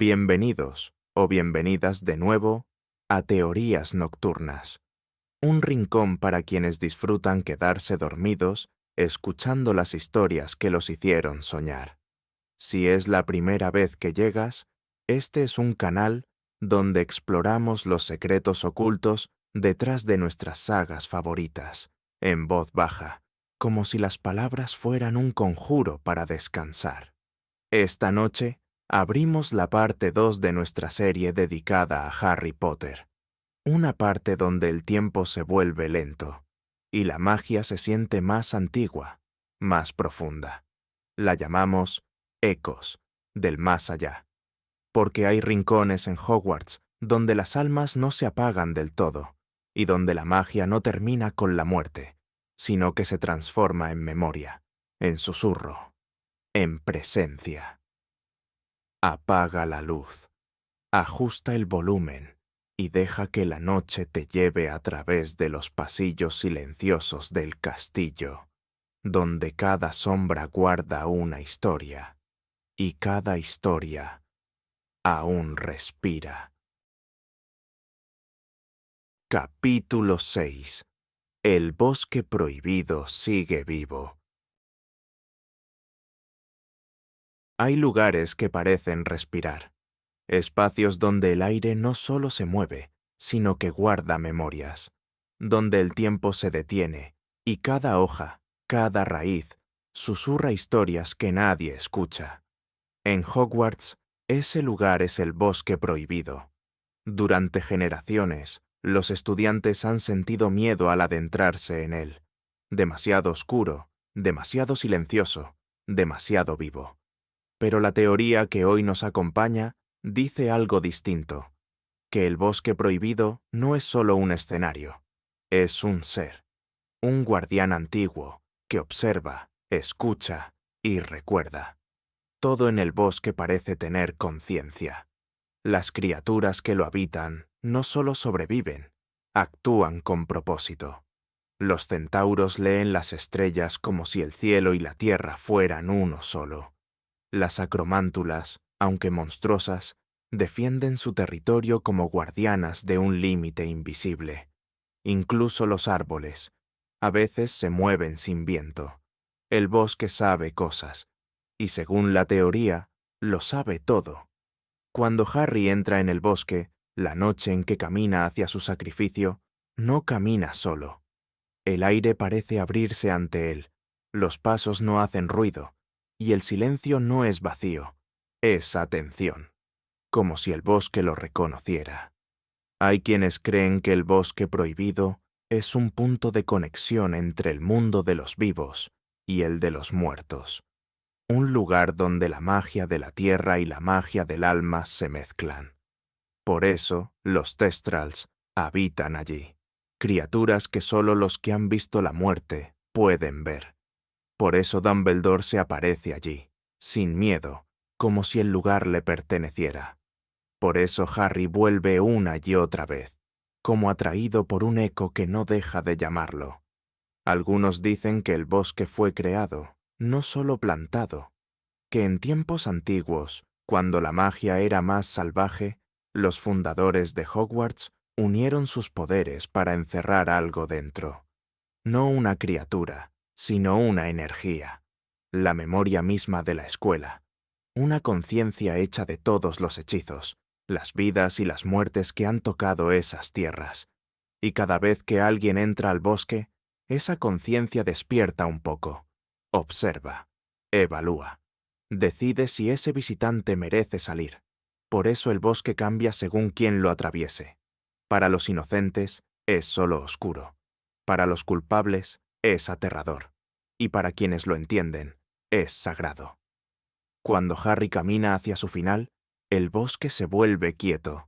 Bienvenidos o bienvenidas de nuevo a Teorías Nocturnas, un rincón para quienes disfrutan quedarse dormidos escuchando las historias que los hicieron soñar. Si es la primera vez que llegas, este es un canal donde exploramos los secretos ocultos detrás de nuestras sagas favoritas, en voz baja, como si las palabras fueran un conjuro para descansar. Esta noche abrimos la parte 2 de nuestra serie dedicada a Harry Potter, una parte donde el tiempo se vuelve lento y la magia se siente más antigua, más profunda. La llamamos Ecos del Más Allá, porque hay rincones en Hogwarts donde las almas no se apagan del todo y donde la magia no termina con la muerte, sino que se transforma en memoria, en susurro, en presencia. Apaga la luz, ajusta el volumen y deja que la noche te lleve a través de los pasillos silenciosos del castillo, donde cada sombra guarda una historia y cada historia aún respira. Capítulo 6. El bosque prohibido sigue vivo. Hay lugares que parecen respirar, espacios donde el aire no solo se mueve, sino que guarda memorias, donde el tiempo se detiene y cada hoja, cada raíz, susurra historias que nadie escucha. En Hogwarts, ese lugar es el bosque prohibido. Durante generaciones, los estudiantes han sentido miedo al adentrarse en él. Demasiado oscuro, demasiado silencioso, demasiado vivo. Pero la teoría que hoy nos acompaña dice algo distinto, que el bosque prohibido no es solo un escenario, es un ser, un guardián antiguo que observa, escucha y recuerda. Todo en el bosque parece tener conciencia. Las criaturas que lo habitan no solo sobreviven, actúan con propósito. Los centauros leen las estrellas como si el cielo y la tierra fueran uno solo. Las acromántulas, aunque monstruosas, defienden su territorio como guardianas de un límite invisible. Incluso los árboles, a veces se mueven sin viento. El bosque sabe cosas, y según la teoría, lo sabe todo. Cuando Harry entra en el bosque, la noche en que camina hacia su sacrificio, no camina solo. El aire parece abrirse ante él, los pasos no hacen ruido, y el silencio no es vacío, es atención, como si el bosque lo reconociera. Hay quienes creen que el bosque prohibido es un punto de conexión entre el mundo de los vivos y el de los muertos. Un lugar donde la magia de la tierra y la magia del alma se mezclan. Por eso, los Thestrals habitan allí, criaturas que solo los que han visto la muerte pueden ver. Por eso Dumbledore se aparece allí, sin miedo, como si el lugar le perteneciera. Por eso Harry vuelve una y otra vez, como atraído por un eco que no deja de llamarlo. Algunos dicen que el bosque fue creado, no solo plantado, que en tiempos antiguos, cuando la magia era más salvaje, los fundadores de Hogwarts unieron sus poderes para encerrar algo dentro. No una criatura, sino una energía, la memoria misma de la escuela, una conciencia hecha de todos los hechizos, las vidas y las muertes que han tocado esas tierras. Y cada vez que alguien entra al bosque, esa conciencia despierta un poco, observa, evalúa, decide si ese visitante merece salir. Por eso el bosque cambia según quien lo atraviese. Para los inocentes es solo oscuro, para los culpables es aterrador, y para quienes lo entienden, es sagrado. Cuando Harry camina hacia su final, el bosque se vuelve quieto.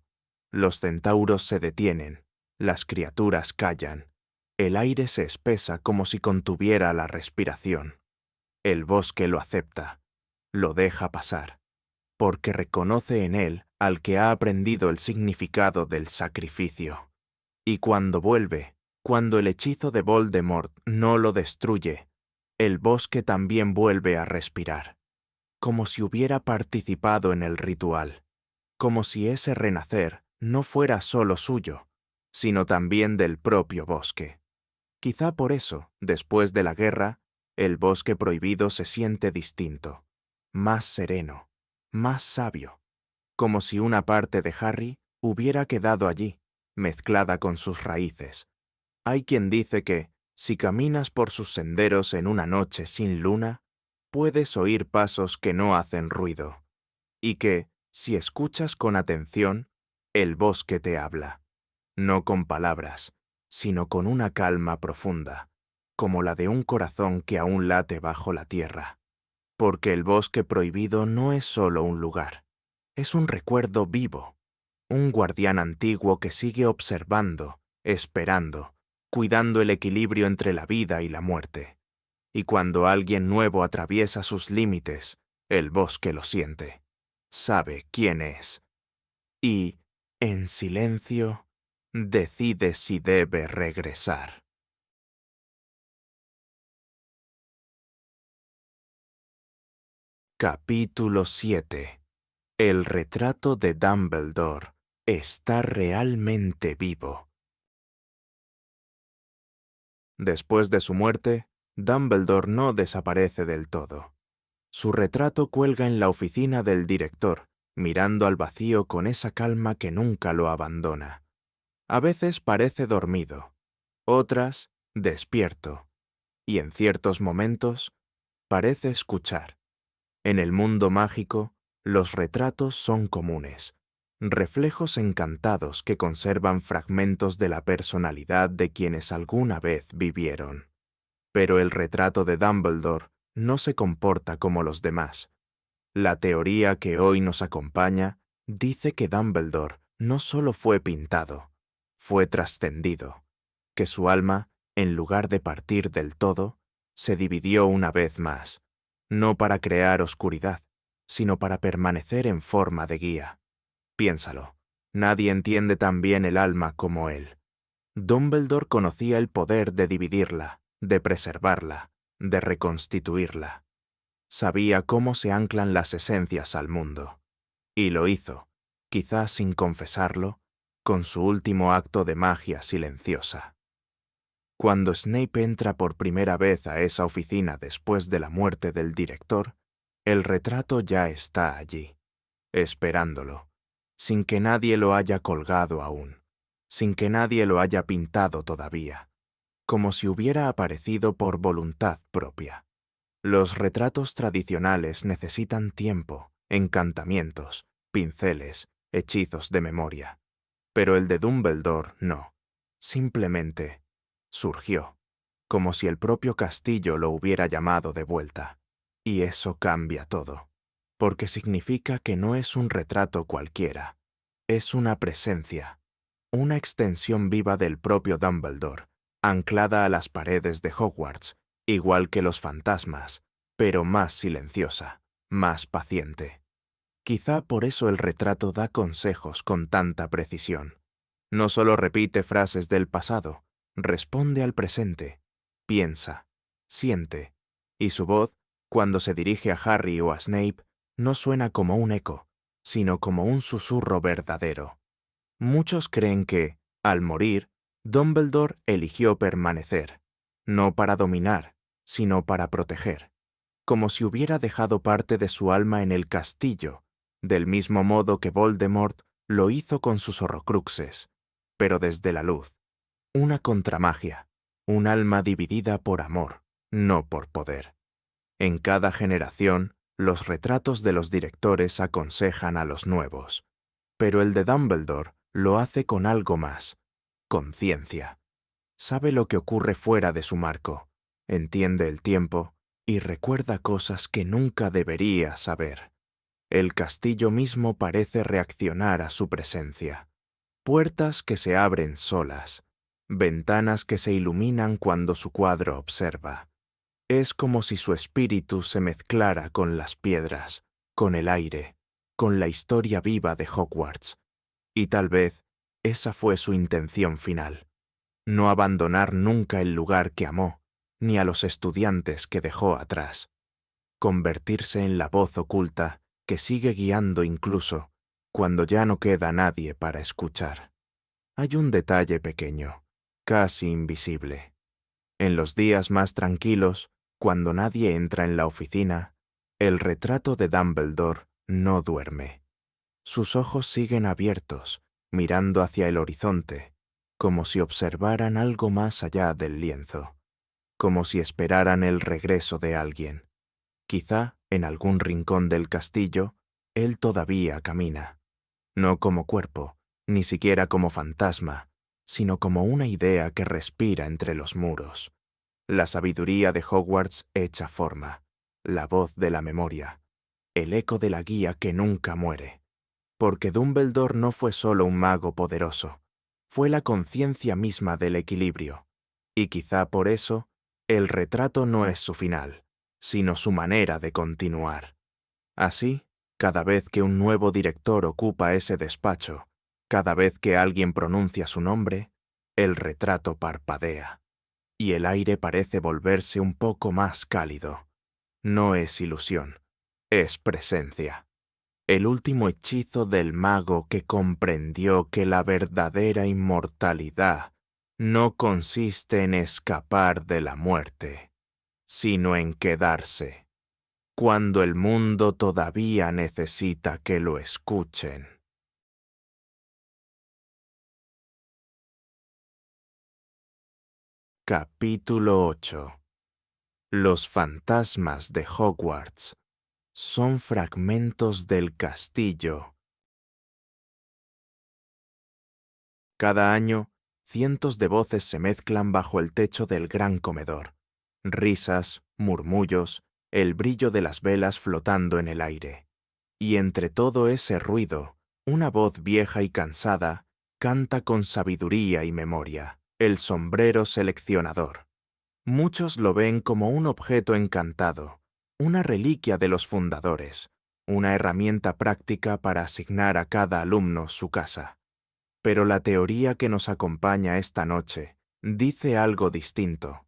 Los centauros se detienen, las criaturas callan, el aire se espesa como si contuviera la respiración. El bosque lo acepta, lo deja pasar, porque reconoce en él al que ha aprendido el significado del sacrificio. Y cuando vuelve, cuando el hechizo de Voldemort no lo destruye, el bosque también vuelve a respirar, como si hubiera participado en el ritual. como si ese renacer no fuera solo suyo, sino también del propio bosque. Quizá por eso, después de la guerra, el bosque prohibido se siente distinto, más sereno, más sabio, como si una parte de Harry hubiera quedado allí, mezclada con sus raíces. Hay quien dice que, si caminas por sus senderos en una noche sin luna, puedes oír pasos que no hacen ruido, y que, si escuchas con atención, el bosque te habla, no con palabras, sino con una calma profunda, como la de un corazón que aún late bajo la tierra. Porque el bosque prohibido no es solo un lugar, es un recuerdo vivo, un guardián antiguo que sigue observando, esperando, cuidando el equilibrio entre la vida y la muerte. Y cuando alguien nuevo atraviesa sus límites, el bosque lo siente, sabe quién es, y, en silencio, decide si debe regresar. Capítulo 7. El retrato de Dumbledore está realmente vivo. Después de su muerte, Dumbledore no desaparece del todo. Su retrato cuelga en la oficina del director, mirando al vacío con esa calma que nunca lo abandona. A veces parece dormido, otras despierto, y en ciertos momentos parece escuchar. En el mundo mágico, los retratos son comunes, reflejos encantados que conservan fragmentos de la personalidad de quienes alguna vez vivieron. Pero el retrato de Dumbledore no se comporta como los demás. La teoría que hoy nos acompaña dice que Dumbledore no solo fue pintado, fue trascendido, que su alma, en lugar de partir del todo, se dividió una vez más, no para crear oscuridad, sino para permanecer en forma de guía. Piénsalo, nadie entiende tan bien el alma como él. Dumbledore conocía el poder de dividirla, de preservarla, de reconstituirla. Sabía cómo se anclan las esencias al mundo. Y lo hizo, quizás sin confesarlo, con su último acto de magia silenciosa. Cuando Snape entra por primera vez a esa oficina después de la muerte del director, el retrato ya está allí, esperándolo, sin que nadie lo haya colgado aún, sin que nadie lo haya pintado todavía, como si hubiera aparecido por voluntad propia. Los retratos tradicionales necesitan tiempo, encantamientos, pinceles, hechizos de memoria. Pero el de Dumbledore no. Simplemente surgió, como si el propio castillo lo hubiera llamado de vuelta. Y eso cambia todo, porque significa que no es un retrato cualquiera, es una presencia, una extensión viva del propio Dumbledore, anclada a las paredes de Hogwarts, igual que los fantasmas, pero más silenciosa, más paciente. Quizá por eso el retrato da consejos con tanta precisión. No solo repite frases del pasado, responde al presente, piensa, siente, y su voz, cuando se dirige a Harry o a Snape, no suena como un eco, sino como un susurro verdadero. Muchos creen que, al morir, Dumbledore eligió permanecer, no para dominar, sino para proteger, como si hubiera dejado parte de su alma en el castillo, del mismo modo que Voldemort lo hizo con sus Horrocruxes, pero desde la luz, una contramagia, un alma dividida por amor, no por poder. En cada generación, los retratos de los directores aconsejan a los nuevos, pero el de Dumbledore lo hace con algo más, conciencia. Sabe lo que ocurre fuera de su marco, entiende el tiempo y recuerda cosas que nunca debería saber. El castillo mismo parece reaccionar a su presencia. Puertas que se abren solas, ventanas que se iluminan cuando su cuadro observa. Es como si su espíritu se mezclara con las piedras, con el aire, con la historia viva de Hogwarts. Y tal vez esa fue su intención final. No abandonar nunca el lugar que amó, ni a los estudiantes que dejó atrás. Convertirse en la voz oculta que sigue guiando incluso cuando ya no queda nadie para escuchar. Hay un detalle pequeño, casi invisible. En los días más tranquilos, cuando nadie entra en la oficina, el retrato de Dumbledore no duerme. Sus ojos siguen abiertos, mirando hacia el horizonte, como si observaran algo más allá del lienzo, como si esperaran el regreso de alguien. Quizá, en algún rincón del castillo, él todavía camina, no como cuerpo, ni siquiera como fantasma, sino como una idea que respira entre los muros. La sabiduría de Hogwarts hecha forma, la voz de la memoria, el eco de la guía que nunca muere. Porque Dumbledore no fue solo un mago poderoso, fue la conciencia misma del equilibrio. Y quizá por eso, el retrato no es su final, sino su manera de continuar. Así, cada vez que un nuevo director ocupa ese despacho, cada vez que alguien pronuncia su nombre, el retrato parpadea, y el aire parece volverse un poco más cálido. No es ilusión, es presencia. El último hechizo del mago que comprendió que la verdadera inmortalidad no consiste en escapar de la muerte, sino en quedarse, cuando el mundo todavía necesita que lo escuchen. Capítulo 8. Los fantasmas de Hogwarts son fragmentos del castillo. Cada año, cientos de voces se mezclan bajo el techo del gran comedor. Risas, murmullos, el brillo de las velas flotando en el aire. Y entre todo ese ruido, una voz vieja y cansada canta con sabiduría y memoria, el sombrero seleccionador. Muchos lo ven como un objeto encantado, una reliquia de los fundadores, una herramienta práctica para asignar a cada alumno su casa. Pero la teoría que nos acompaña esta noche dice algo distinto.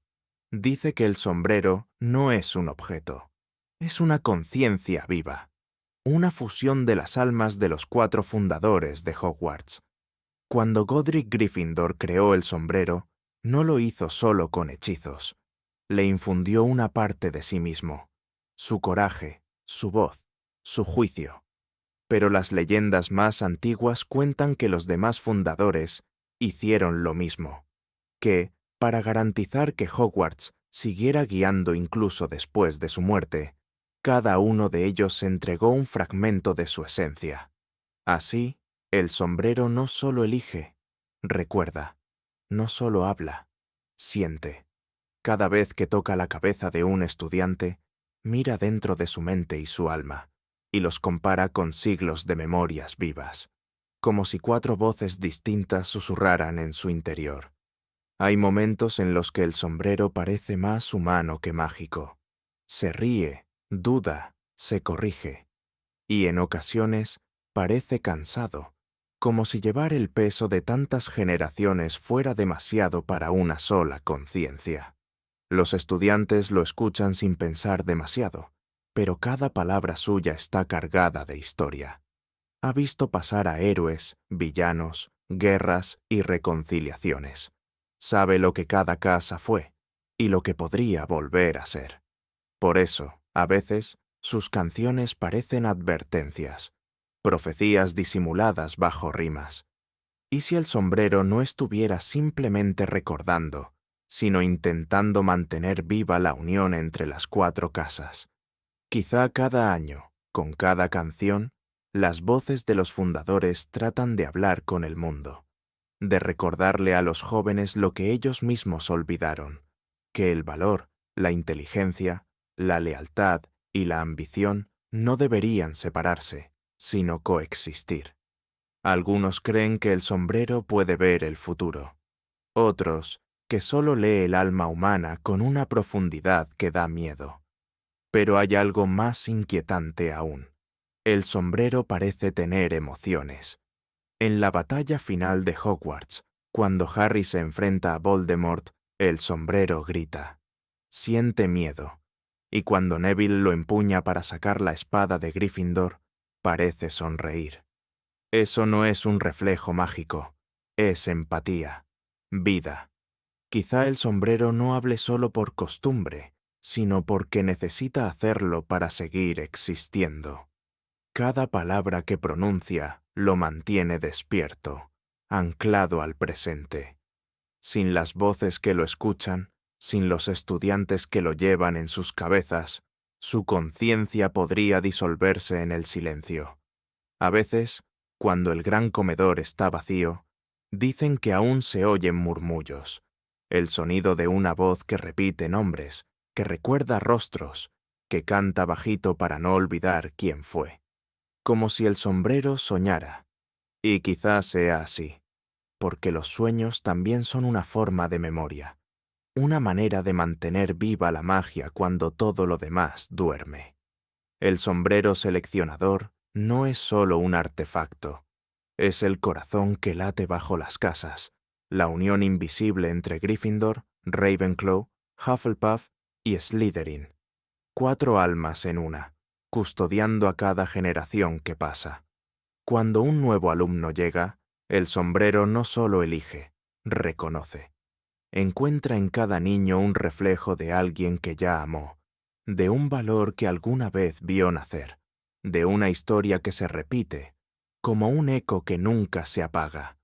Dice que el sombrero no es un objeto, es una conciencia viva, una fusión de las almas de los 4 fundadores de Hogwarts. Cuando Godric Gryffindor creó el sombrero, no lo hizo solo con hechizos. Le infundió una parte de sí mismo, su coraje, su voz, su juicio. Pero las leyendas más antiguas cuentan que los demás fundadores hicieron lo mismo, que, para garantizar que Hogwarts siguiera guiando incluso después de su muerte, cada uno de ellos entregó un fragmento de su esencia. Así, el sombrero no solo elige, recuerda, no solo habla, siente. Cada vez que toca la cabeza de un estudiante, mira dentro de su mente y su alma, y los compara con siglos de memorias vivas, como si 4 voces distintas susurraran en su interior. Hay momentos en los que el sombrero parece más humano que mágico. Se ríe, duda, se corrige, y en ocasiones parece cansado, como si llevar el peso de tantas generaciones fuera demasiado para una sola conciencia. Los estudiantes lo escuchan sin pensar demasiado, pero cada palabra suya está cargada de historia. Ha visto pasar a héroes, villanos, guerras y reconciliaciones. Sabe lo que cada casa fue y lo que podría volver a ser. Por eso, a veces, sus canciones parecen advertencias, profecías disimuladas bajo rimas. ¿Y si el sombrero no estuviera simplemente recordando, sino intentando mantener viva la unión entre las 4 casas? Quizá cada año, con cada canción, las voces de los fundadores tratan de hablar con el mundo, de recordarle a los jóvenes lo que ellos mismos olvidaron, que el valor, la inteligencia, la lealtad y la ambición no deberían separarse, sino coexistir. Algunos creen que el sombrero puede ver el futuro. Otros, que solo lee el alma humana con una profundidad que da miedo. Pero hay algo más inquietante aún. El sombrero parece tener emociones. En la batalla final de Hogwarts, cuando Harry se enfrenta a Voldemort, el sombrero grita. Siente miedo. Y cuando Neville lo empuña para sacar la espada de Gryffindor, parece sonreír. Eso no es un reflejo mágico, es empatía, vida. Quizá el sombrero no hable solo por costumbre, sino porque necesita hacerlo para seguir existiendo. Cada palabra que pronuncia lo mantiene despierto, anclado al presente. Sin las voces que lo escuchan, sin los estudiantes que lo llevan en sus cabezas, su conciencia podría disolverse en el silencio. A veces, cuando el gran comedor está vacío, dicen que aún se oyen murmullos, el sonido de una voz que repite nombres, que recuerda rostros, que canta bajito para no olvidar quién fue. Como si el sombrero soñara. Y quizás sea así, porque los sueños también son una forma de memoria, una manera de mantener viva la magia cuando todo lo demás duerme. El sombrero seleccionador no es solo un artefacto, es el corazón que late bajo las casas, la unión invisible entre Gryffindor, Ravenclaw, Hufflepuff y Slytherin. 4 almas en una, custodiando a cada generación que pasa. Cuando un nuevo alumno llega, el sombrero no solo elige, reconoce. Encuentra en cada niño un reflejo de alguien que ya amó, de un valor que alguna vez vio nacer, de una historia que se repite, como un eco que nunca se apaga.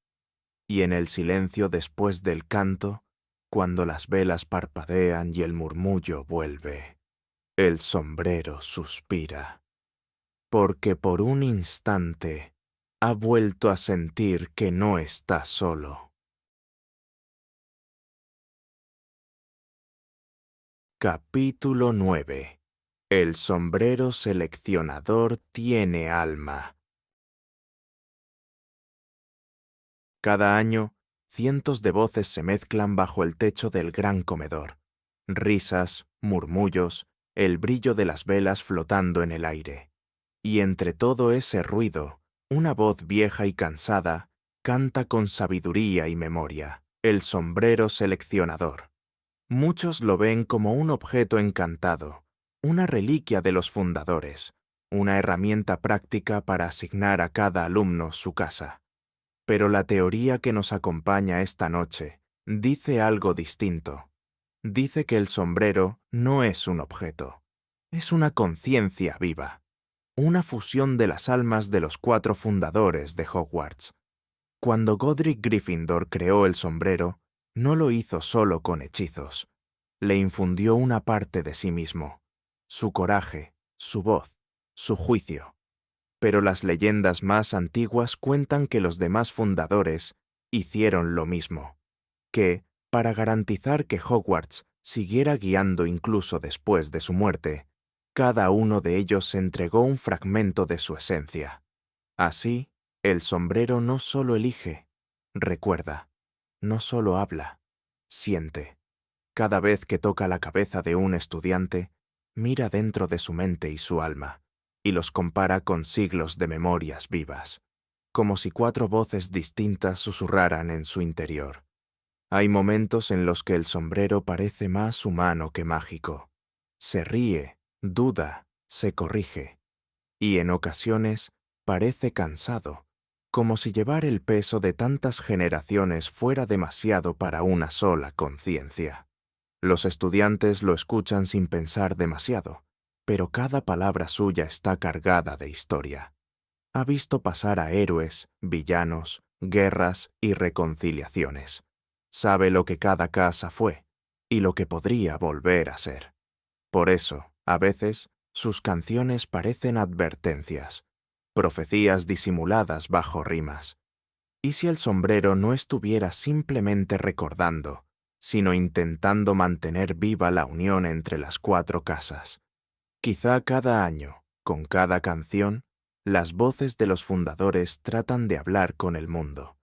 Y en el silencio después del canto, cuando las velas parpadean y el murmullo vuelve, el sombrero suspira, porque por un instante ha vuelto a sentir que no está solo. Capítulo 9. El sombrero seleccionador tiene alma. Cada año, cientos de voces se mezclan bajo el techo del gran comedor. Risas, murmullos, el brillo de las velas flotando en el aire. Y entre todo ese ruido, una voz vieja y cansada canta con sabiduría y memoria, el sombrero seleccionador. Muchos lo ven como un objeto encantado, una reliquia de los fundadores, una herramienta práctica para asignar a cada alumno su casa. Pero la teoría que nos acompaña esta noche dice algo distinto. Dice que el sombrero no es un objeto, es una conciencia viva, una fusión de las almas de los 4 fundadores de Hogwarts. Cuando Godric Gryffindor creó el sombrero, no lo hizo solo con hechizos. Le infundió una parte de sí mismo, su coraje, su voz, su juicio. Pero las leyendas más antiguas cuentan que los demás fundadores hicieron lo mismo, que, para garantizar que Hogwarts siguiera guiando incluso después de su muerte, cada uno de ellos entregó un fragmento de su esencia. Así, el sombrero no solo elige, recuerda, no solo habla, siente. Cada vez que toca la cabeza de un estudiante, mira dentro de su mente y su alma, y los compara con siglos de memorias vivas, como si 4 voces distintas susurraran en su interior. Hay momentos en los que el sombrero parece más humano que mágico. Se ríe, duda, se corrige, y en ocasiones parece cansado, como si llevar el peso de tantas generaciones fuera demasiado para una sola conciencia. Los estudiantes lo escuchan sin pensar demasiado, pero cada palabra suya está cargada de historia. Ha visto pasar a héroes, villanos, guerras y reconciliaciones. Sabe lo que cada casa fue y lo que podría volver a ser. Por eso, a veces, sus canciones parecen advertencias, profecías disimuladas bajo rimas. ¿Y si el sombrero no estuviera simplemente recordando, sino intentando mantener viva la unión entre las 4 casas? Quizá cada año, con cada canción, las voces de los fundadores tratan de hablar con el mundo,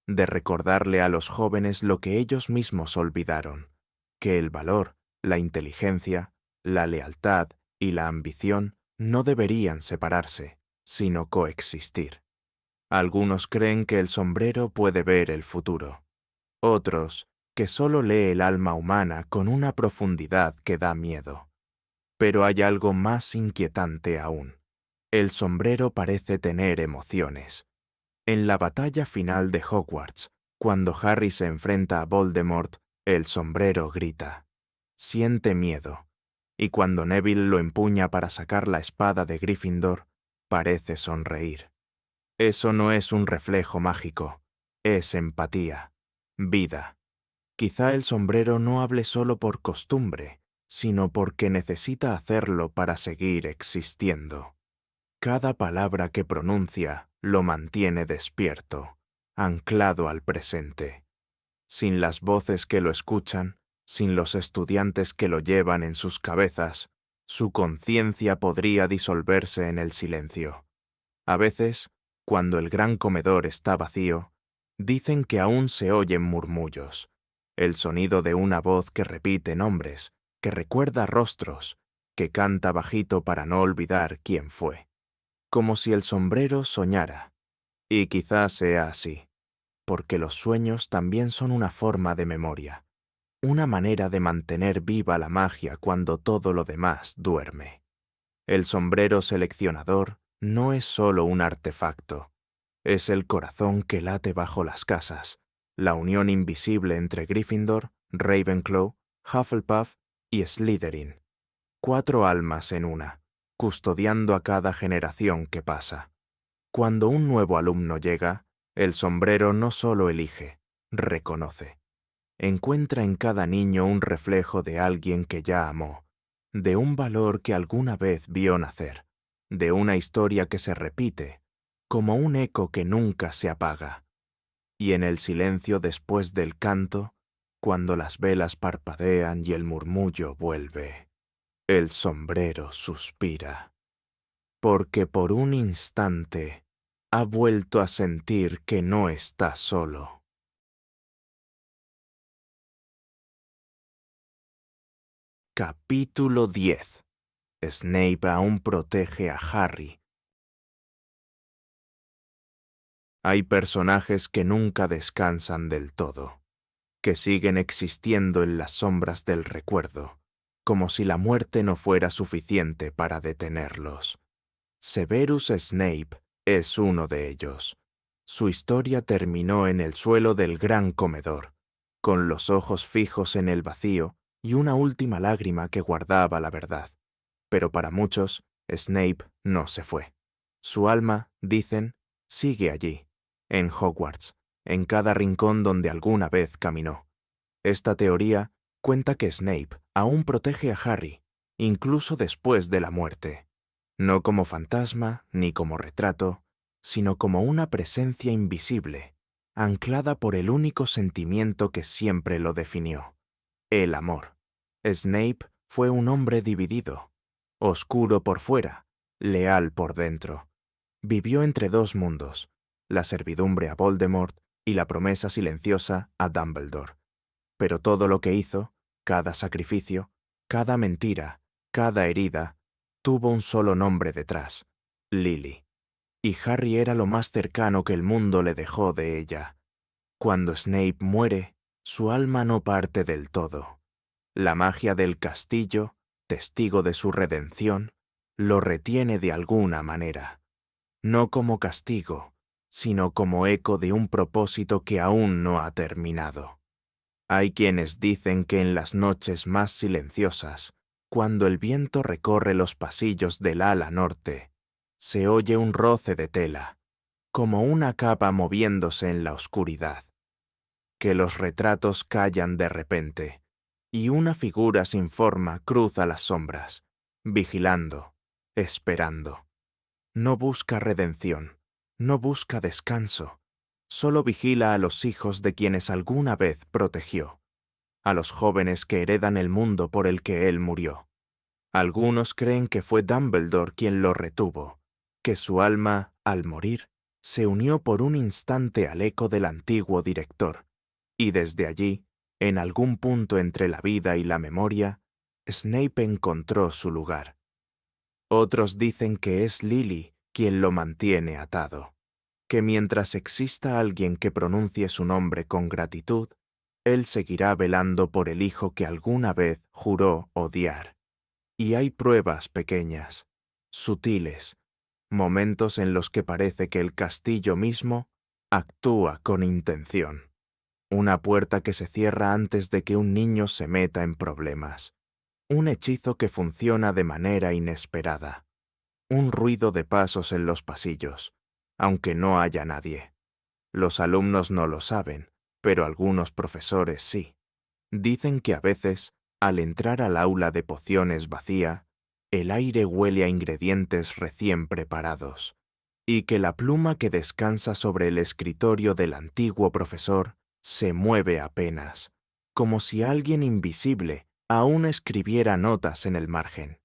de recordarle a los jóvenes lo que ellos mismos olvidaron, que el valor, la inteligencia, la lealtad y la ambición no deberían separarse, sino coexistir. Algunos creen que el sombrero puede ver el futuro. Otros, que solo lee el alma humana con una profundidad que da miedo. Pero hay algo más inquietante aún. El sombrero parece tener emociones. En la batalla final de Hogwarts, cuando Harry se enfrenta a Voldemort, el sombrero grita. Siente miedo. Y cuando Neville lo empuña para sacar la espada de Gryffindor, parece sonreír. Eso no es un reflejo mágico, es empatía, vida. Quizá el sombrero no hable solo por costumbre, sino porque necesita hacerlo para seguir existiendo. Cada palabra que pronuncia lo mantiene despierto, anclado al presente. Sin las voces que lo escuchan, sin los estudiantes que lo llevan en sus cabezas, su conciencia podría disolverse en el silencio. A veces, cuando el gran comedor está vacío, dicen que aún se oyen murmullos, el sonido de una voz que repite nombres, que recuerda rostros, que canta bajito para no olvidar quién fue. Como si el sombrero soñara. Y quizás sea así, porque los sueños también son una forma de memoria, una manera de mantener viva la magia cuando todo lo demás duerme. El sombrero seleccionador no es solo un artefacto, es el corazón que late bajo las casas, la unión invisible entre Gryffindor, Ravenclaw, Hufflepuff y Slytherin. 4 almas en una, custodiando a cada generación que pasa. Cuando un nuevo alumno llega, el sombrero no solo elige, reconoce. Encuentra en cada niño un reflejo de alguien que ya amó, de un valor que alguna vez vio nacer, de una historia que se repite, como un eco que nunca se apaga. Y en el silencio después del canto, cuando las velas parpadean y el murmullo vuelve, el sombrero suspira, porque por un instante ha vuelto a sentir que no está solo. Capítulo 10. Snape aún protege a Harry. Hay personajes que nunca descansan del todo, que siguen existiendo en las sombras del recuerdo, como si la muerte no fuera suficiente para detenerlos. Severus Snape es uno de ellos. Su historia terminó en el suelo del gran comedor, con los ojos fijos en el vacío y una última lágrima que guardaba la verdad. Pero para muchos, Snape no se fue. Su alma, dicen, sigue allí, en Hogwarts, en cada rincón donde alguna vez caminó. Esta teoría cuenta que Snape aún protege a Harry, incluso después de la muerte. No como fantasma ni como retrato, sino como una presencia invisible, anclada por el único sentimiento que siempre lo definió: el amor. Snape fue un hombre dividido, oscuro por fuera, leal por dentro. Vivió entre dos mundos, la servidumbre a Voldemort y la promesa silenciosa a Dumbledore. Pero todo lo que hizo, cada sacrificio, cada mentira, cada herida, tuvo un solo nombre detrás: Lily. Y Harry era lo más cercano que el mundo le dejó de ella. Cuando Snape muere, su alma no parte del todo. La magia del castillo, testigo de su redención, lo retiene de alguna manera. No como castigo, sino como eco de un propósito que aún no ha terminado. Hay quienes dicen que en las noches más silenciosas, cuando el viento recorre los pasillos del ala norte, se oye un roce de tela, como una capa moviéndose en la oscuridad, que los retratos callan de repente, y una figura sin forma cruza las sombras, vigilando, esperando. No busca redención, no busca descanso, solo vigila a los hijos de quienes alguna vez protegió, a los jóvenes que heredan el mundo por el que él murió. Algunos creen que fue Dumbledore quien lo retuvo, que su alma, al morir, se unió por un instante al eco del antiguo director, y desde allí, en algún punto entre la vida y la memoria, Snape encontró su lugar. Otros dicen que es Lily quien lo mantiene atado, que mientras exista alguien que pronuncie su nombre con gratitud, él seguirá velando por el hijo que alguna vez juró odiar. Y hay pruebas pequeñas, sutiles, momentos en los que parece que el castillo mismo actúa con intención. Una puerta que se cierra antes de que un niño se meta en problemas. Un hechizo que funciona de manera inesperada. Un ruido de pasos en los pasillos, aunque no haya nadie. Los alumnos no lo saben, pero algunos profesores sí. Dicen que a veces, al entrar al aula de pociones vacía, el aire huele a ingredientes recién preparados, y que la pluma que descansa sobre el escritorio del antiguo profesor se mueve apenas, como si alguien invisible aún escribiera notas en el margen.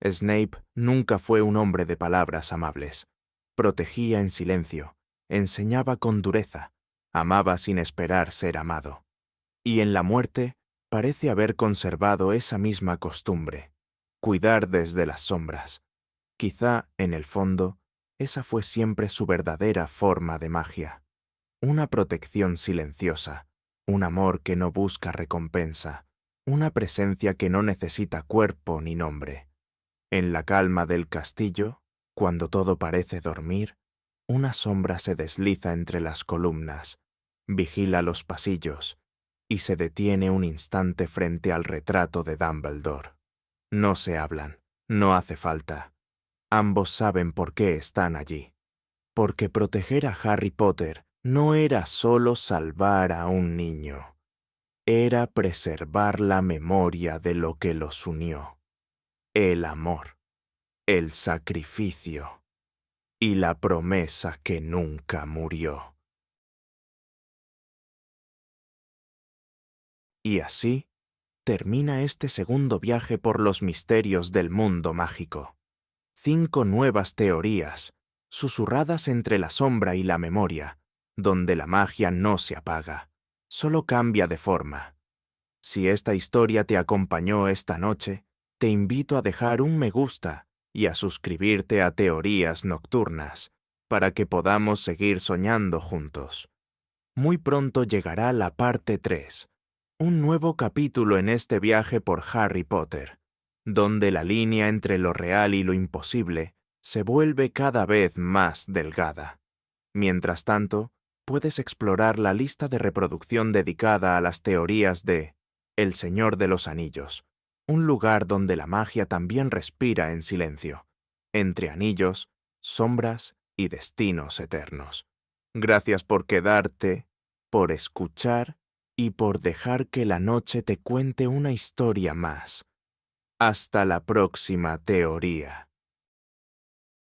Snape nunca fue un hombre de palabras amables. Protegía en silencio, enseñaba con dureza, amaba sin esperar ser amado. Y en la muerte parece haber conservado esa misma costumbre, cuidar desde las sombras. Quizá, en el fondo, esa fue siempre su verdadera forma de magia. Una protección silenciosa, un amor que no busca recompensa, una presencia que no necesita cuerpo ni nombre. En la calma del castillo, cuando todo parece dormir, una sombra se desliza entre las columnas, vigila los pasillos y se detiene un instante frente al retrato de Dumbledore. No se hablan, no hace falta. Ambos saben por qué están allí. Porque proteger a Harry Potter no era solo salvar a un niño, era preservar la memoria de lo que los unió, el amor, el sacrificio y la promesa que nunca murió. Y así termina este segundo viaje por los misterios del mundo mágico. 5 nuevas teorías, susurradas entre la sombra y la memoria, donde la magia no se apaga, solo cambia de forma. Si esta historia te acompañó esta noche, te invito a dejar un me gusta y a suscribirte a Teorías Nocturnas, para que podamos seguir soñando juntos. Muy pronto llegará la parte 3, un nuevo capítulo en este viaje por Harry Potter, donde la línea entre lo real y lo imposible se vuelve cada vez más delgada. Mientras tanto, puedes explorar la lista de reproducción dedicada a las teorías de El Señor de los Anillos, un lugar donde la magia también respira en silencio, entre anillos, sombras y destinos eternos. Gracias por quedarte, por escuchar y por dejar que la noche te cuente una historia más. Hasta la próxima teoría.